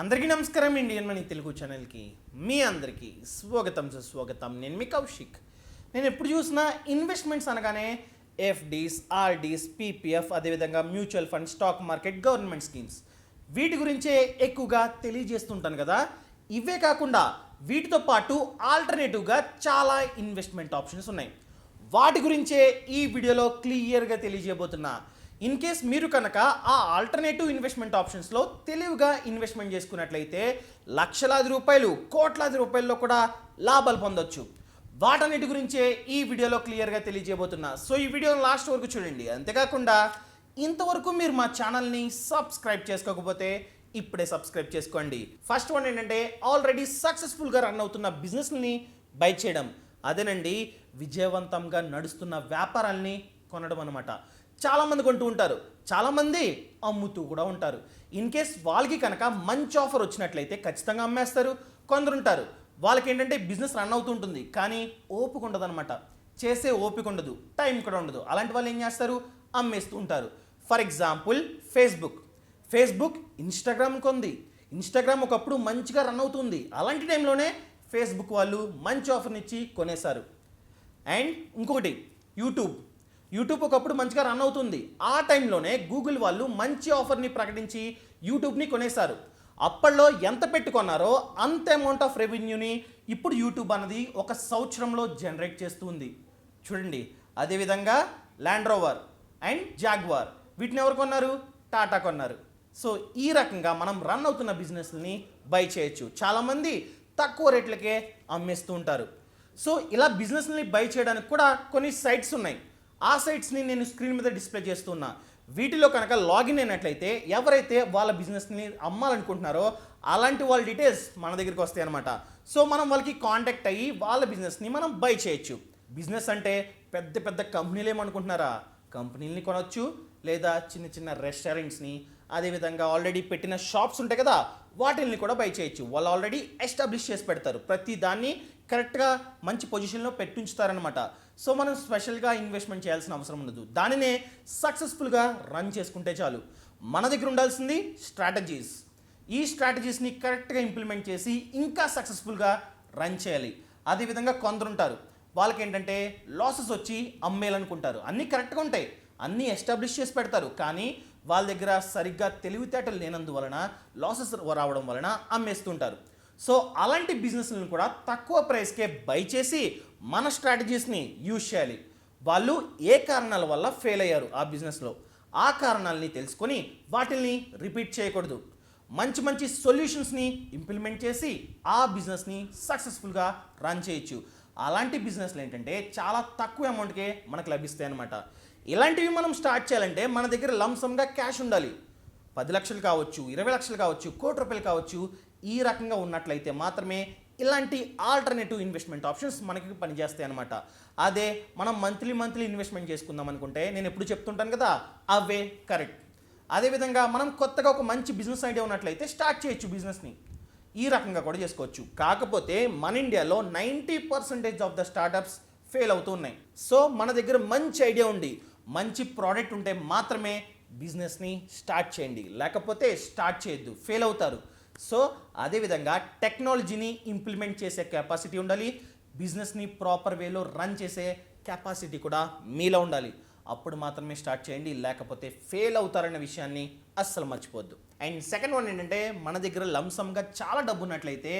అందరికీ నమస్కారం. Indian money Telugu ఛానల్కి మీ అందరికీ స్వాగతం. నేను మీ కౌశిక్. నేను ఎప్పుడు చూసినా ఇన్వెస్ట్మెంట్స్ అనగానే ఎఫ్డీస్, ఆర్డీస్, పీపీఎఫ్, అదేవిధంగా mutual fund, stock market, government schemes వీటి గురించే ఎక్కువగా తెలియజేస్తుంటాను కదా. ఇవే కాకుండా వీటితో పాటు ఆల్టర్నేటివ్గా చాలా ఇన్వెస్ట్మెంట్ ఆప్షన్స్ ఉన్నాయి. వాటి గురించే ఈ వీడియోలో క్లియర్గా తెలియజేయబోతున్నా. ఇన్ కేస్ మీరు కనుక ఆ ఆల్టర్నేటివ్ ఇన్వెస్ట్మెంట్ ఆప్షన్స్లో తెలివిగా ఇన్వెస్ట్మెంట్ చేసుకున్నట్లయితే లక్షలాది రూపాయలు, కోట్లాది రూపాయల్లో కూడా లాభాలు పొందొచ్చు. వాటన్నిటి గురించే ఈ వీడియోలో క్లియర్గా తెలియజేయబోతున్నా. సో ఈ వీడియోని లాస్ట్ వరకు చూడండి. అంతేకాకుండా ఇంతవరకు మీరు మా ఛానల్ని సబ్స్క్రైబ్ చేసుకోకపోతే ఇప్పుడే సబ్స్క్రైబ్ చేసుకోండి. ఫస్ట్ వన్ ఏంటంటే ఆల్రెడీ సక్సెస్ఫుల్గా రన్ అవుతున్న బిజినెస్ని బై చేయడం. అదేనండి విజయవంతంగా నడుస్తున్న వ్యాపారాల్ని కొనడం అనమాట. చాలామంది కొంటూ ఉంటారు, చాలామంది అమ్ముతూ కూడా ఉంటారు. ఇన్ కేస్ వాళ్ళకి కనుక మంచి ఆఫర్ వచ్చినట్లయితే ఖచ్చితంగా అమ్మేస్తారు. కొందరు ఉంటారు వాళ్ళకి ఏంటంటే బిజినెస్ రన్ అవుతుంటుంది కానీ ఓపిక ఉండదు అనమాట, చేసే ఓపిక ఉండదు, టైం కూడా ఉండదు. అలాంటి వాళ్ళు ఏం చేస్తారు, అమ్మేస్తూ ఉంటారు. ఫర్ ఎగ్జాంపుల్ ఫేస్బుక్ ఇన్స్టాగ్రామ్ కొంది. ఇన్స్టాగ్రామ్ ఒకప్పుడు మంచిగా రన్ అవుతుంది, అలాంటి టైంలోనే ఫేస్బుక్ వాళ్ళు మంచి ఆఫర్ని ఇచ్చి కొనేశారు. అండ్ ఇంకొకటి యూట్యూబ్ ఒకప్పుడు మంచిగా రన్ అవుతుంది, ఆ టైంలోనే గూగుల్ వాళ్ళు మంచి ఆఫర్ని ప్రకటించి యూట్యూబ్ని కొనేశారు. అప్పట్లో ఎంత పెట్టుకున్నారో అంత అమౌంట్ ఆఫ్ రెవెన్యూని ఇప్పుడు యూట్యూబ్ అన్నది ఒక సంవత్సరంలో జనరేట్ చేస్తుంది చూడండి. అదేవిధంగా ల్యాండ్ రోవర్ అండ్ జాగ్వార్ వీటిని ఎవరు కొన్నారు, టాటా కొన్నారు. సో ఈ రకంగా మనం రన్ అవుతున్న బిజినెస్ని బై చేయొచ్చు. చాలామంది తక్కువ రేట్లకే అమ్మేస్తూ ఉంటారు. సో ఇలా బిజినెస్ని బై చేయడానికి కూడా కొన్ని సైట్స్ ఉన్నాయి. ఆ సైట్స్ని నేను స్క్రీన్ మీద డిస్ప్లే చేస్తున్నా. వీటిలో కనుక లాగిన్ అయినట్లయితే ఎవరైతే వాళ్ళ బిజినెస్ని అమ్మాలనుకుంటున్నారో అలాంటి వాళ్ళ డీటెయిల్స్ మన దగ్గరికి వస్తాయి అనమాట. సో మనం వాళ్ళకి కాంటాక్ట్ అయ్యి వాళ్ళ బిజినెస్ని మనం బై చేయొచ్చు. బిజినెస్ అంటే పెద్ద పెద్ద కంపెనీలు ఏమనుకుంటున్నారా, కంపెనీలని కొనవచ్చు, లేదా చిన్న చిన్న రెస్టారెంట్స్ని, అదేవిధంగా ఆల్రెడీ పెట్టిన షాప్స్ ఉంటాయి కదా వాటిని కూడా బై చేయొచ్చు. వాళ్ళు ఆల్రెడీ ఎస్టాబ్లిష్ చేసి పెడతారు, ప్రతి దాన్ని కరెక్ట్గా మంచి పొజిషన్లో పెట్టుంచుతారనమాట. సో మనం స్పెషల్గా ఇన్వెస్ట్మెంట్ చేయాల్సిన అవసరం ఉండదు, దానినే సక్సెస్ఫుల్గా రన్ చేసుకుంటే చాలు. మన దగ్గర ఉండాల్సింది స్ట్రాటజీస్. ఈ స్ట్రాటజీస్ని కరెక్ట్గా ఇంప్లిమెంట్ చేసి ఇంకా సక్సెస్ఫుల్గా రన్ చేయాలి. అదేవిధంగా కొందరు ఉంటారు వాళ్ళకి ఏంటంటే లాసెస్ వచ్చి అమ్మేయాలనుకుంటారు. అన్నీ కరెక్ట్గా ఉంటాయి, అన్నీ ఎస్టాబ్లిష్ చేసి పెడతారు, కానీ వాళ్ళ దగ్గర సరిగ్గా తెలివితేటలు లేనందువలన లాసెస్ రావడం వలన అమ్మేస్తుంటారు. సో అలాంటి బిజినెస్లను కూడా తక్కువ ప్రైస్కే బై చేసి మన స్ట్రాటజీస్ని యూజ్ చేయాలి. వాళ్ళు ఏ కారణాల వల్ల ఫెయిల్ అయ్యారు ఆ బిజినెస్లో, ఆ కారణాలని తెలుసుకొని వాటిని రిపీట్ చేయకూడదు. మంచి మంచి సొల్యూషన్స్ని ఇంప్లిమెంట్ చేసి ఆ బిజినెస్ని సక్సెస్ఫుల్గా రన్ చేయొచ్చు. అలాంటి బిజినెస్లు ఏంటంటే చాలా తక్కువ అమౌంట్కే మనకు లభిస్తాయి అన్నమాట. ఇలాంటివి మనం స్టార్ట్ చేయాలంటే మన దగ్గర లంసమ్గా క్యాష్ ఉండాలి. 10 లక్షలు కావచ్చు, 20 లక్షలు కావచ్చు, కోటి రూపాయలు కావచ్చు. ఈ రకంగా ఉన్నట్లయితే మాత్రమే ఇలాంటి ఆల్టర్నేటివ్ ఇన్వెస్ట్మెంట్ ఆప్షన్స్ మనకి పనిచేస్తాయి అనమాట. అదే మనం మంత్లీ ఇన్వెస్ట్మెంట్ చేసుకుందాం అనుకుంటే నేను ఎప్పుడు చెప్తుంటాను కదా, అవే కరెక్ట్. అదేవిధంగా మనం కొత్తగా ఒక మంచి బిజినెస్ ఐడియా ఉన్నట్లయితే స్టార్ట్ చేయొచ్చు బిజినెస్ని, ఈ రకంగా కూడా చేసుకోవచ్చు. కాకపోతే మన ఇండియాలో 90% ఆఫ్ ద స్టార్టప్స్ ఫెయిల్ అవుతూ ఉన్నాయి. సో మన దగ్గర మంచి ఐడియా ఉండి మంచి ప్రోడక్ట్ ఉంటే మాత్రమే బిజినెస్ని స్టార్ట్ చేయండి, లేకపోతే స్టార్ట్ చేయొద్దు, ఫెయిల్ అవుతారు. సో అదేవిధంగా టెక్నాలజీని ఇంప్లిమెంట్ చేసే కెపాసిటీ ఉండాలి, బిజినెస్ని ప్రాపర్ వేలో రన్ చేసే కెపాసిటీ కూడా మీలో ఉండాలి. అప్పుడు మాత్రమే స్టార్ట్ చేయండి, లేకపోతే ఫెయిల్ అవుతారనే విషయాన్ని అస్సలు మర్చిపోవద్దు. అండ్ సెకండ్ వన్ ఏంటంటే మన దగ్గర లంసమ్గా చాలా డబ్బు ఉన్నట్లయితే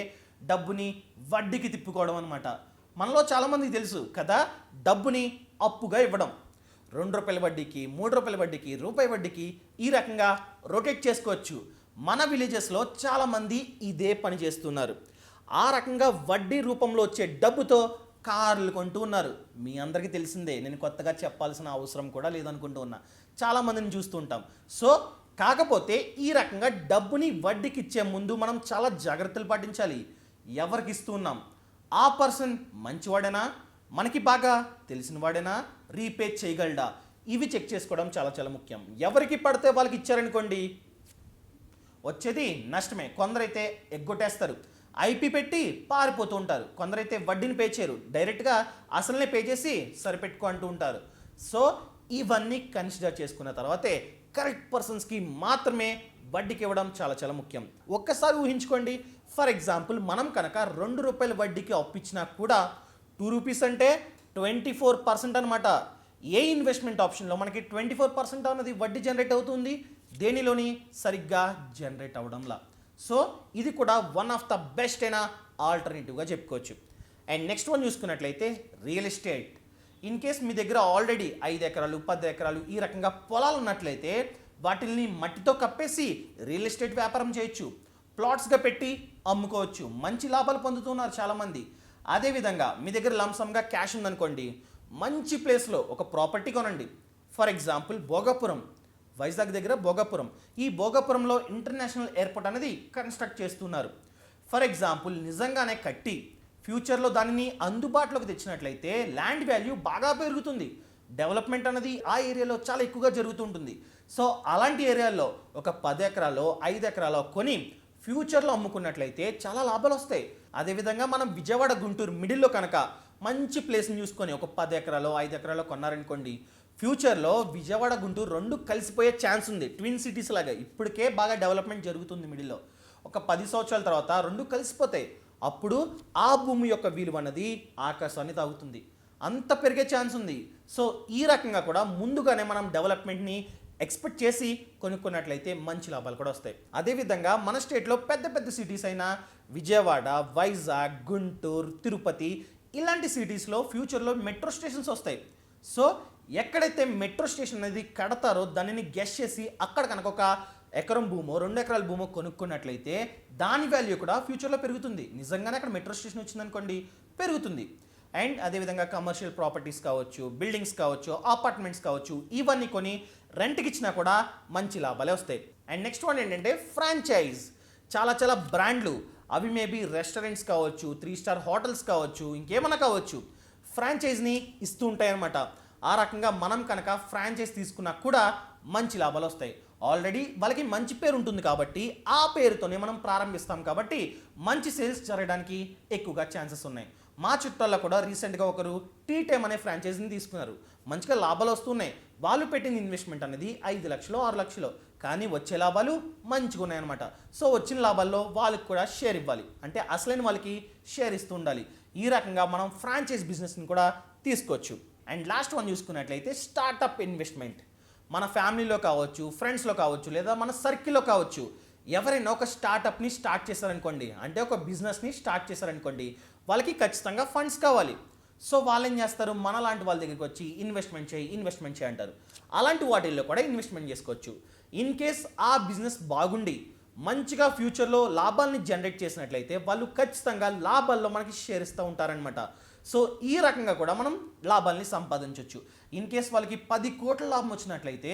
డబ్బుని వడ్డీకి తిప్పుకోవడం అనమాట. మనలో చాలామందికి తెలుసు కదా, డబ్బుని అప్పుగా ఇవ్వడం. 2 రూపాయల వడ్డీకి, 3 రూపాయల వడ్డీకి, రూపాయి వడ్డీకి ఈ రకంగా రొటేట్ చేసుకోవచ్చు. మన విలేజెస్లో చాలామంది ఇదే పని చేస్తున్నారు. ఆ రకంగా వడ్డీ రూపంలో వచ్చే డబ్బుతో కార్లు కొంటూ ఉన్నారు. మీ అందరికీ తెలిసిందే, నేను కొత్తగా చెప్పాల్సిన అవసరం కూడా లేదనుకుంటూ ఉన్నా, చాలామందిని చూస్తూ ఉంటాం. సో కాకపోతే ఈ రకంగా డబ్బుని వడ్డీకి ఇచ్చే ముందు మనం చాలా జాగ్రత్తలు పాటించాలి. ఎవరికి ఇస్తూ ఉన్నాం, ఆ పర్సన్ మంచివాడేనా, మనకి బాగా తెలిసిన వాడేనా, రీపే చేయగలడా, ఇవి చెక్ చేసుకోవడం చాలా చాలా ముఖ్యం. ఎవరికి పడితే వాళ్ళకి ఇచ్చారనుకోండి వచ్చేది నష్టమే. కొందరైతే ఎగ్గొట్టేస్తారు, ఐపీ పెట్టి పారిపోతూ ఉంటారు. కొందరైతే వడ్డీని పే చేయరు, డైరెక్ట్గా అసలునే పే చేసి సరిపెట్టుకో అంటూ ఉంటారు. సో ఇవన్నీ కన్సిడర్ చేసుకున్న తర్వాతే కరెక్ట్ పర్సన్స్కి మాత్రమే వడ్డీకి ఇవ్వడం చాలా చాలా ముఖ్యం. ఒక్కసారి ఊహించుకోండి, ఫర్ ఎగ్జాంపుల్ మనం కనుక ₹2 వడ్డీకి అప్పిచ్చినా కూడా ₹2 అంటే 24% అనమాట. ఏ ఇన్వెస్ట్మెంట్ ఆప్షన్లో మనకి 24% అన్నది వడ్డీ జనరేట్ అవుతుంది, దేనిలోని సరిగ్గా జనరేట్ అవ్వడంలా. సో ఇది కూడా వన్ ఆఫ్ ద బెస్ట్ అయిన ఆల్టర్నేటివ్గా చెప్పుకోవచ్చు. అండ్ నెక్స్ట్ వన్ చూసుకున్నట్లయితే రియల్ ఎస్టేట్. ఇన్ కేస్ మీ దగ్గర ఆల్రెడీ 5 ఎకరాలు 10 ఎకరాలు ఈ రకంగా పొలాలు ఉన్నట్లయితే వాటిల్ని మట్టితో కప్పేసి రియల్ ఎస్టేట్ వ్యాపారం చేయొచ్చు, ప్లాట్స్గా పెట్టి అమ్ముకోవచ్చు, మంచి లాభాలు పొందుతున్నారు చాలామంది. అదేవిధంగా మీ దగ్గర లంసమ్గా క్యాష్ ఉందనుకోండి, మంచి ప్లేస్లో ఒక ప్రాపర్టీ కొనండి. ఫర్ ఎగ్జాంపుల్ భోగాపురం, వైజాగ్ దగ్గర భోగాపురం. ఈ భోగాపురంలో ఇంటర్నేషనల్ ఎయిర్పోర్ట్ అనేది కన్స్ట్రక్ట్ చేస్తున్నారు. ఫర్ ఎగ్జాంపుల్ నిజంగానే కట్టి ఫ్యూచర్లో దానిని అందుబాటులోకి తెచ్చినట్లయితే ల్యాండ్ వాల్యూ బాగా పెరుగుతుంది, డెవలప్మెంట్ అనేది ఆ ఏరియాలో చాలా ఎక్కువగా జరుగుతుంటుంది. సో అలాంటి ఏరియాల్లో ఒక 10 ఎకరాలో 5 ఎకరాలో కొని ఫ్యూచర్లో అమ్ముకున్నట్లయితే చాలా లాభాలు వస్తాయి. అదేవిధంగా మనం విజయవాడ గుంటూరు మిడిల్లో కనుక మంచి ప్లేస్ని చూసుకొని ఒక 10 ఎకరాలో 5 ఎకరాలో కొన్నారనుకోండి, ఫ్యూచర్లో విజయవాడ గుంటూరు రెండు కలిసిపోయే ఛాన్స్ ఉంది. ట్విన్ సిటీస్ లాగా ఇప్పటికే బాగా డెవలప్మెంట్ జరుగుతుంది మిడిల్లో. ఒక 10 సంవత్సరాల తర్వాత రెండు కలిసిపోతాయి. అప్పుడు ఆ భూమి యొక్క విలువ అన్నది ఆకాశాన్ని తాగుతుంది, అంత పెరిగే ఛాన్స్ ఉంది. సో ఈ రకంగా కూడా ముందుగానే మనం డెవలప్మెంట్ని ఎక్స్పెక్ట్ చేసి కొనుక్కున్నట్లయితే మంచి లాభాలు కూడా వస్తాయి. అదేవిధంగా మన స్టేట్లో పెద్ద పెద్ద సిటీస్ అయిన విజయవాడ, వైజాగ్, గుంటూరు, తిరుపతి ఇలాంటి సిటీస్లో ఫ్యూచర్లో మెట్రో స్టేషన్స్ వస్తాయి. సో ఎక్కడైతే మెట్రో స్టేషన్ అనేది కడతారో దానిని గెస్ చేసి అక్కడ కనుక ఒక ఎకరం భూమో 2 ఎకరాల భూమో కొనుక్కున్నట్లయితే దాని వాల్యూ కూడా ఫ్యూచర్లో పెరుగుతుంది. నిజంగానే అక్కడ మెట్రో స్టేషన్ వచ్చిందనుకోండి పెరుగుతుంది. అండ్ అదేవిధంగా కమర్షియల్ ప్రాపర్టీస్ కావచ్చు, బిల్డింగ్స్ కావచ్చు, అపార్ట్మెంట్స్ కావచ్చు, ఇవన్నీ కొని రెంట్కి ఇచ్చినా కూడా మంచి లాభాలే వస్తాయి. అండ్ నెక్స్ట్ వన్ ఏంటంటే ఫ్రాంచైజ్. చాలా చాలా బ్రాండ్లు, అవి మేబీ రెస్టారెంట్స్ కావచ్చు, 3 స్టార్ హోటల్స్ కావచ్చు, ఇంకేమైనా కావచ్చు, ఫ్రాంచైజ్ని ఇస్తూ ఉంటాయన్నమాట. ఆ రకంగా మనం కనుక ఫ్రాంచైజ్ తీసుకున్నా కూడా మంచి లాభాలు వస్తాయి. ఆల్రెడీ వాళ్ళకి మంచి పేరు ఉంటుంది కాబట్టి ఆ పేరుతోనే మనం ప్రారంభిస్తాం కాబట్టి మంచి సేల్స్ జరగడానికి ఎక్కువగా ఛాన్సెస్ ఉన్నాయి. మా చుట్టాల్లో కూడా రీసెంట్గా ఒకరు టీ టైమ్ అనే ఫ్రాంచైజీని తీసుకున్నారు, మంచిగా లాభాలు వస్తున్నాయి. వాళ్ళు పెట్టిన ఇన్వెస్ట్మెంట్ అనేది 5 లక్షలు 6 లక్షలు, కానీ వచ్చే లాభాలు మంచిగా ఉన్నాయన్నమాట. సో వచ్చిన లాభాల్లో వాళ్ళకి కూడా షేర్ ఇవ్వాలి, అంటే అసలైన వాళ్ళకి షేర్ ఇస్తూ ఉండాలి. ఈ రకంగా మనం ఫ్రాంచైజ్ బిజినెస్ని కూడా తీసుకోవచ్చు. అండ్ లాస్ట్ వన్ చూసుకున్నట్లయితే స్టార్టప్ ఇన్వెస్ట్మెంట్. మన ఫ్యామిలీలో కావచ్చు, ఫ్రెండ్స్లో కావచ్చు, లేదా మన సర్కిల్లో కావచ్చు, ఎవరైనా ఒక స్టార్టప్ని స్టార్ట్ చేశారనుకోండి, అంటే ఒక బిజినెస్ని స్టార్ట్ చేశారనుకోండి, వాళ్ళకి ఖచ్చితంగా ఫండ్స్ కావాలి. సో వాళ్ళు ఏం చేస్తారు, మన లాంటి వాళ్ళ దగ్గరికి వచ్చి ఇన్వెస్ట్మెంట్ చేయి అంటారు. అలాంటి వాటిల్లో కూడా ఇన్వెస్ట్మెంట్ చేసుకోవచ్చు. ఇన్ కేస్ ఆ బిజినెస్ బాగుండి మంచిగా ఫ్యూచర్లో లాభాలని జనరేట్ చేసినట్లయితే వాళ్ళు ఖచ్చితంగా లాభాల్లో మనకి షేర్ ఇస్తూ ఉంటారనమాట. సో ఈ రకంగా కూడా మనం లాభాలని సంపాదించవచ్చు. ఇన్ కేస్ వాళ్ళకి 10 కోట్ల లాభం వచ్చినట్లయితే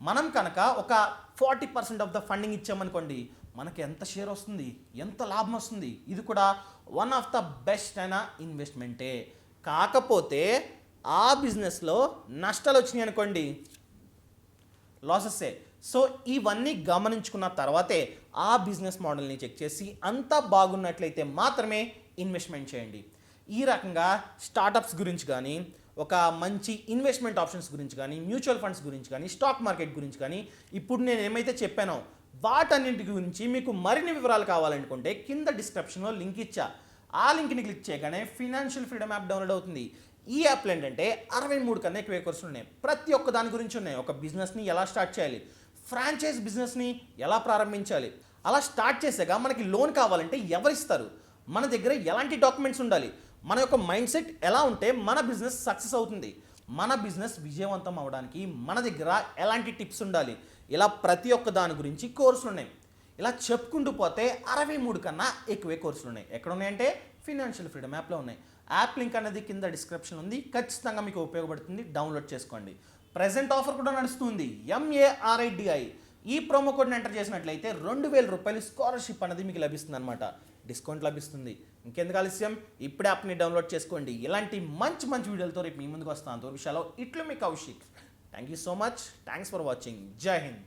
మనం కనుక ఒక 40% ఆఫ్ ద ఫండింగ్ ఇచ్చామనుకోండి, మనకి ఎంత షేర్ వస్తుంది, ఎంత లాభం వస్తుంది. ఇది కూడా వన్ ఆఫ్ ద బెస్ట్ అయిన ఇన్వెస్ట్మెంటే. కాకపోతే ఆ బిజినెస్లో నష్టాలు వచ్చినాయి అనుకోండి, లాసెస్సే. సో ఇవన్నీ గమనించుకున్న తర్వాతే ఆ బిజినెస్ మోడల్ని చెక్ చేసి అంతా బాగున్నట్లయితే మాత్రమే ఇన్వెస్ట్మెంట్ చేయండి. ఈ రకంగా స్టార్టప్స్ గురించి కానీ, ఒక మంచి ఇన్వెస్ట్మెంట్ ఆప్షన్స్ గురించి కానీ, మ్యూచువల్ ఫండ్స్ గురించి కానీ, స్టాక్ మార్కెట్ గురించి కానీ, ఇప్పుడు నేను ఏమైతే చెప్పానో వాటన్నింటి గురించి మీకు మరిన్ని వివరాలు కావాలనుకుంటే కింద డిస్క్రిప్షన్లో లింక్ ఇచ్చా. ఆ లింక్ని క్లిక్ చేయగానే ఫినాన్షియల్ ఫ్రీడమ్ యాప్ డౌన్లోడ్ అవుతుంది. ఈ యాప్లో ఏంటంటే 63 కన్నా ఎక్కువ కోర్సులు ఉన్నాయి. ప్రతి ఒక్క దాని గురించి ఉన్నాయి. ఒక బిజినెస్ని ఎలా స్టార్ట్ చేయాలి, ఫ్రాంచైజ్ బిజినెస్ని ఎలా ప్రారంభించాలి, అలా స్టార్ట్ చేసాక మనకి లోన్ కావాలంటే ఎవరిస్తారు, మన దగ్గర ఎలాంటి డాక్యుమెంట్స్ ఉండాలి, మన యొక్క మైండ్ సెట్ ఎలా ఉంటే మన బిజినెస్ సక్సెస్ అవుతుంది, మన బిజినెస్ విజయవంతం అవడానికి మన దగ్గర ఎలాంటి టిప్స్ ఉండాలి, ఇలా ప్రతి ఒక్క దాని గురించి కోర్సులు ఉన్నాయి. ఇలా చెప్పుకుంటూ పోతే 63 కన్నా ఎక్కువే కోర్సులు ఉన్నాయి. ఎక్కడ ఉన్నాయంటే ఫినాన్షియల్ ఫ్రీడమ్ యాప్లో ఉన్నాయి. యాప్ లింక్ అనేది కింద డిస్క్రిప్షన్ ఉంది, ఖచ్చితంగా మీకు ఉపయోగపడుతుంది, డౌన్లోడ్ చేసుకోండి. ప్రెజెంట్ ఆఫర్ కూడా నడుస్తుంది, MARIDI. ఈ ప్రోమో కోడ్ని ఎంటర్ చేసినట్లయితే ₹2000 స్కాలర్షిప్ అనేది మీకు లభిస్తుంది అనమాట, డిస్కౌంట్ లభిస్తుంది. ఇంకెందుకు ఆలస్యం, ఇప్పుడే యాప్ని డౌన్లోడ్ చేసుకోండి. ఇలాంటి మంచి మంచి వీడియోలతో రేపు మీ ముందుకు వస్తాను. విషయాలు ఇట్లు మీ Kaushik. Thank you so much, thanks for watching. జై హింద్.